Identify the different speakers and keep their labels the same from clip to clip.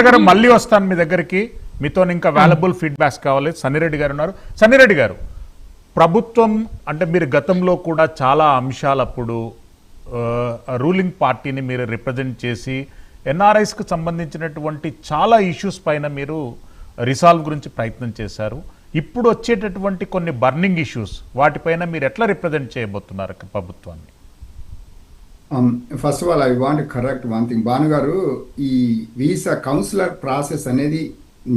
Speaker 1: గారు మళ్ళీ వస్తాను మీ దగ్గరికి. మీతో ఇంకా వాల్యుబుల్ ఫీడ్బ్యాక్స్ కావాలి. సన్నిరెడ్డి గారు ఉన్నారు. సన్నిరెడ్డి గారు, ప్రభుత్వం అంటే మీరు గతంలో కూడా చాలా అంశాలప్పుడు రూలింగ్ పార్టీని మీరు రిప్రజెంట్ చేసి ఎన్ఆర్ఐస్కి సంబంధించినటువంటి చాలా ఇష్యూస్ పైన మీరు రిసాల్వ్ గురించి ప్రయత్నం చేశారు. ఇప్పుడు వచ్చేటటువంటి కొన్ని బర్నింగ్ ఇష్యూస్ వాటిపైన మీరు ఎట్లా రిప్రజెంట్ చేయబోతున్నారు ప్రభుత్వాన్ని?
Speaker 2: First of all I want correct one thing. Bhanu గారు, ఈ వీసా కౌన్సిలర్ ప్రాసెస్ అనేది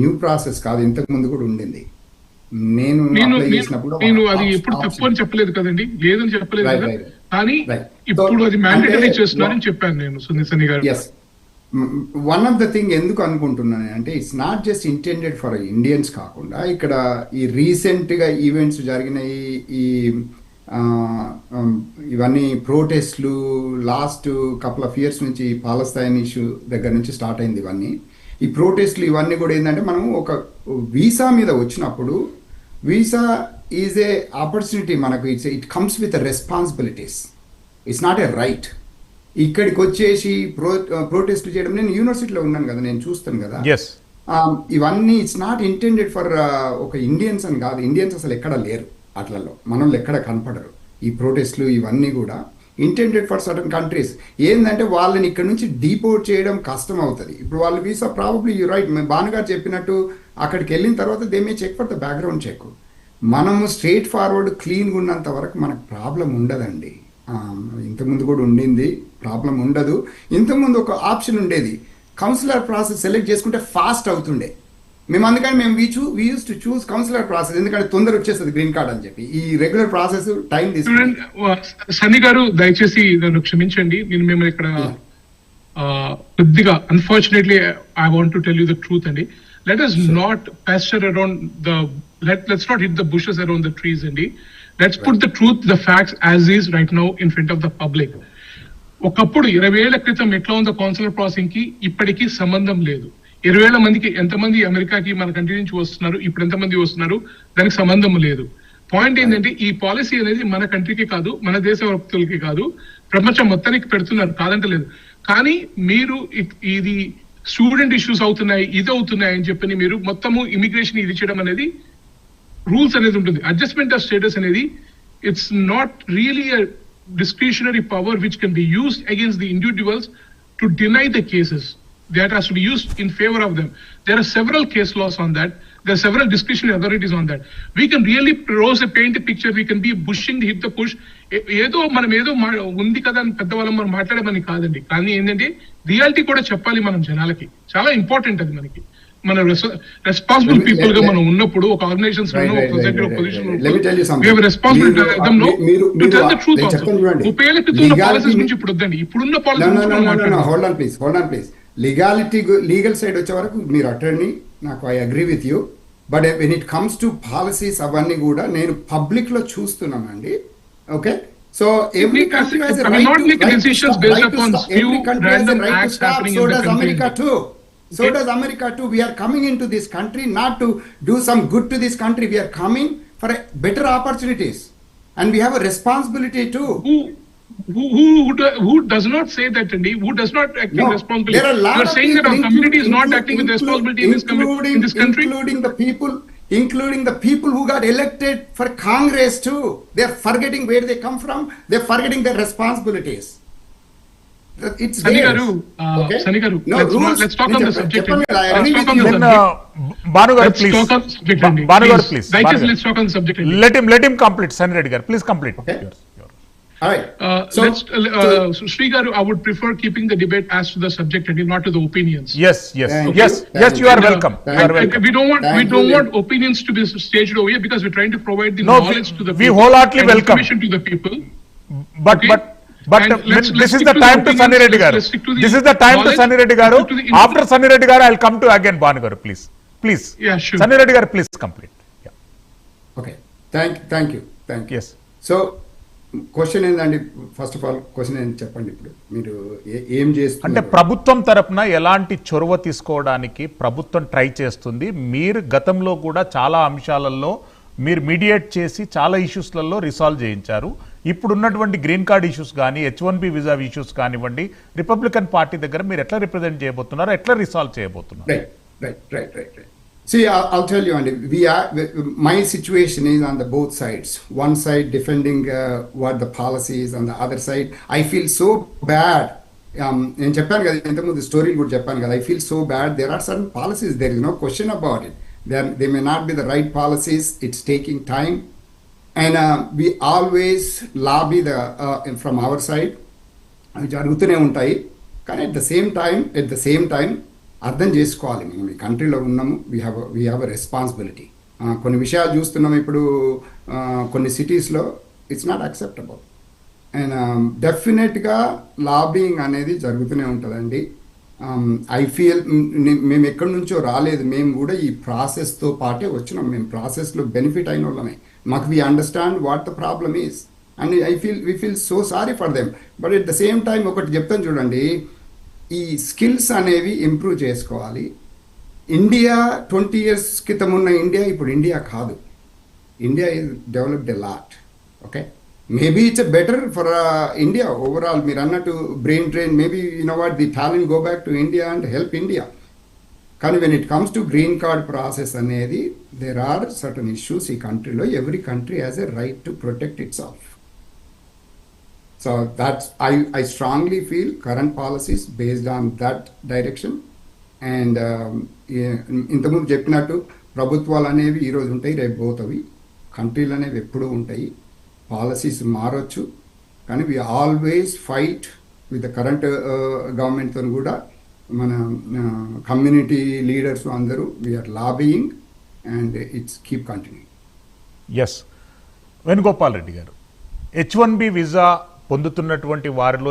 Speaker 2: న్యూ ప్రాసెస్ కాదు, ఇంతకు ముందు కూడా ఉండింది. నేను
Speaker 3: అది ఎప్పుడు తప్పు అని చెప్పలేదు కదండి, లేదని చెప్పలేదు కదా, కానీ ఇప్పుడు అది మ్యాండేటరీ చేస్తున్నారని చెప్పాను నేను. సునీల్ గారు,
Speaker 2: వన్ ఆఫ్ ద థింగ్ ఎందుకు అనుకుంటున్నాను అంటే, it's not just intended for Indians కాకుండా, ఇక్కడ ఈ రీసెంట్ గా ఈవెంట్స్ జరిగినాయి, ఈ ఇవన్నీ ప్రొటెస్ట్లు లాస్ట్ కపుల్ ఆఫ్ ఇయర్స్ నుంచి పాలస్తీన్ ఇష్యూ దగ్గర నుంచి స్టార్ట్ అయింది. ఇవన్నీ ఈ ప్రొటెస్ట్లు ఇవన్నీ కూడా ఏంటంటే, మనం ఒక వీసా మీద వచ్చినప్పుడు వీసా ఈజ్ ఏ ఆపర్చునిటీ మనకు. It comes with responsibilities, it's not a right. ఇక్కడికి వచ్చేసి ప్రొటెస్ట్ చేయడం, నేను యూనివర్సిటీలో ఉన్నాను కదా, నేను చూస్తాను కదా, ఇవన్నీ ఇట్స్ నాట్ ఇంటెండెడ్ ఫర్ ఒక ఇండియన్స్ అని కాదు. ఇండియన్స్ అసలు ఎక్కడ లేరు అట్లలో, మనల్ని ఎక్కడ కనపడరు. ఈ ప్రొటెస్ట్లు ఇవన్నీ కూడా ఇంటెండెడ్ ఫర్ సర్టన్ కంట్రీస్. ఏంటంటే వాళ్ళని ఇక్కడ నుంచి డీపోర్ట్ చేయడం కష్టం అవుతుంది. ఇప్పుడు వాళ్ళ visa probably you right, Bhanu garu చెప్పినట్టు అక్కడికి వెళ్ళిన తర్వాత they may check for the background check. మనము స్ట్రైట్ ఫార్వర్డ్ క్లీన్గా ఉన్నంత వరకు మనకు ప్రాబ్లం ఉండదండి. ఇంతకుముందు కూడా ఉండింది, ప్రాబ్లం ఉండదు. ఇంతకుముందు ఒక ఆప్షన్ ఉండేది, కౌన్సిలర్ ప్రాసెస్ సెలెక్ట్ చేసుకుంటే ఫాస్ట్ అవుతుండే. మేము అందుకని we use to choose counsellor process, ఎందుకంటే తొందర వచ్చేస్తుంది గ్రీన్ కార్డ్ అని చెప్పి. ఈ రెగ్యులర్ ప్రాసెస్ టైం తీసుకుంటుంది.
Speaker 3: సన్నీ గారు, దయచేసి నన్ను క్షమించండి, నేను మిమ్మల్ని ఇక్కడ కొద్దిగా unfortunately I want to tell you the truth అండి. Let us not pasture around the let's not hit the bushes around the trees అండి. Let's put the truth, the facts as is right now in front of the public. ఒకప్పుడు 20 ఏళ్ల క్రితం ఎట్లా ఉందో councillor processing కి ఇప్పటికీ సంబంధం లేదు. 20,000 మందికి ఎంతమంది అమెరికాకి మన కంట్రీ నుంచి వస్తున్నారు, ఇప్పుడు ఎంతమంది వస్తున్నారు, దానికి సంబంధం లేదు. పాయింట్ ఏంటంటే, ఈ పాలసీ అనేది మన కంట్రీకి కాదు, మన దేశ వ్యక్తులకి కాదు, ప్రపంచం మొత్తానికి పెడుతున్నారు, కాదంటలేదు. కానీ మీరు ఇది స్టూడెంట్ ఇష్యూస్ అవుతున్నాయి, ఇది అవుతున్నాయి అని చెప్పని మీరు మొత్తము ఇమిగ్రేషన్ ఇది చేయడం అనేది రూల్స్ అనేది ఉంటుంది. అడ్జస్ట్మెంట్ ఆఫ్ స్టేటస్ అనేది it's not really a discretionary power which can be used against the individuals to deny the cases. That has to be used in favor of them. There are several case laws on that. There are several discretionary authorities on that. We can really paint a picture. We can be pushing, hit the push. ఏదో మనం ఏదో ఉంది కదా అని పెద్దవాళ్ళం మనం మాట్లాడమని కాదండి. కానీ ఏంటంటే రియాలిటీ కూడా చెప్పాలి మనం జనాలకి. చాలా ఇంపార్టెంట్ అది మనకి. మన రెస్పాన్సిబుల్ పీపుల్ గా మనం ఉన్నప్పుడు ఒక ఆర్గనైజేషన్స్ ఇప్పుడు వద్దండి, ఇప్పుడున్న
Speaker 2: పాలసీ. లీగల్ సైడ్ వచ్చే వరకు మీరు అటర్నీ, నాకు I agree with you. But when it comes to policies అవన్నీ కూడా నేను పబ్లిక్ లో చూస్తున్నానండి. Okay, so every country has a right to stop. So does America too. So does America too. We are coming into this country not to do some good to this country. We are coming for a better opportunities, and we have a responsibility too.
Speaker 3: Who does not say that, Andy? Who does not act in responsibility?
Speaker 2: There are a lot
Speaker 3: you are saying that our community is not acting with responsibility in this country,
Speaker 2: including the people who got elected for Congress too. They are forgetting where they come from. They are forgetting their responsibilities. It's
Speaker 3: Sunny Garu, Sunny Garu, let's talk on the subject.
Speaker 1: Banu Garu, please. Banu Garu, please.
Speaker 3: Let's talk on the subject.
Speaker 1: Let him complete. Sunny Reddy Garu, please complete.
Speaker 2: Okay. All right.
Speaker 3: Sri Garu, I would prefer keeping the debate as to the subject and not to the opinions.
Speaker 1: Yes. You are welcome.
Speaker 3: We don't want opinions to be staged over here, because we're trying to provide the knowledge to the people.
Speaker 1: We wholeheartedly welcome
Speaker 3: information to the people.
Speaker 1: But this is the time to Sunny Reddy Garu. This is the time to Sunny Reddy Garu. After Sunny Reddy Garu, I'll come to again Banu Garu, please.
Speaker 3: Yeah, sure.
Speaker 1: Sunny Reddy Garu, please complete. Yeah.
Speaker 2: Okay. Thank you.
Speaker 1: Yes.
Speaker 2: So, question ఏంటండి, first of all question ఏంటి చెప్పండి. ఇప్పుడు మీరు ఏం చేస్తున్నారు
Speaker 1: అంటే ప్రభుత్వం తరపున ఎలాంటి చొరవ తీసుకోవడానికి ప్రభుత్వం ట్రై చేస్తుంది? మీరు గతంలో కూడా చాలా అంశాలలో మీరు మీడియేట్ చేసి చాలా ఇష్యూస్లలో రిసాల్వ్ చేయించారు. ఇప్పుడున్నటువంటి గ్రీన్ కార్డ్ ఇష్యూస్ కానీ H1B వీసా ఇష్యూస్ కానివ్వండి, రిపబ్లికన్ పార్టీ దగ్గర మీరు ఎట్లా రిప్రజెంట్ చేయబోతున్నారు, ఎట్లా రిసాల్వ్ చేయబోతున్నారు?
Speaker 2: Right. See, I'll tell you, Andy, my situation is on the both sides. One side defending what the policy is, on the other side, I feel so bad. నేను చెప్పాను కదా ఇంతకుముందు స్టోరీలు కూడా చెప్పాను కదా, I feel so bad. There are certain policies, there is no question about it. They may not be the right policies, it's taking time. And we always lobby from our side. అవి జరుగుతూనే ఉంటాయి. కానీ at the same time అర్థం చేసుకోవాలి, మనం ఈ కంట్రీలో ఉన్నాము, వీ హ్యావ్ అ రెస్పాన్సిబిలిటీ. కొన్ని విషయాలు చూస్తున్నాము ఇప్పుడు కొన్ని సిటీస్లో, ఇట్స్ నాట్ యాక్సెప్టబుల్. అండ్ డెఫినెట్గా లాబింగ్ అనేది జరుగుతూనే ఉంటుందండి. ఐ ఫీల్ మేము ఎక్కడి నుంచో రాలేదు, మేము కూడా ఈ ప్రాసెస్తో పాటే వచ్చినాం, మేము ప్రాసెస్లో బెనిఫిట్ అయిన వాళ్ళమే. మాకు we understand what the problem is and we feel so sorry for them. But at the same time ఒకటి చెప్తాను చూడండి, ఈ స్కిల్స్ అనేవి ఇంప్రూవ్ చేసుకోవాలి. ఇండియా 20 years క్రితం ఉన్న ఇండియా ఇప్పుడు ఇండియా కాదు. India is developed a lot. Okay, maybe it's a better for India overall. మీరు అన్నట్టు brain drain, maybe what the talent go back to India and help India. కానీ when it comes to green card process అనేది, there are certain issues ఈ కంట్రీలో. Every country has a right to protect itself. So I strongly feel current policies based on that direction. And ఇంతకుముందు చెప్పినట్టు ప్రభుత్వాలు అనేవి ఈరోజు ఉంటాయి, రేపు పోతవి. కంట్రీలు అనేవి ఎప్పుడూ ఉంటాయి. పాలసీస్ మారొచ్చు, కానీ we always fight with the current గవర్నమెంట్తో కూడా. మన కమ్యూనిటీ లీడర్స్ అందరూ we are lobbying and it's keep continuing.
Speaker 1: Yes, Venugopal Reddy garu, H1B visa పొందుతున్నటువంటి వారిలో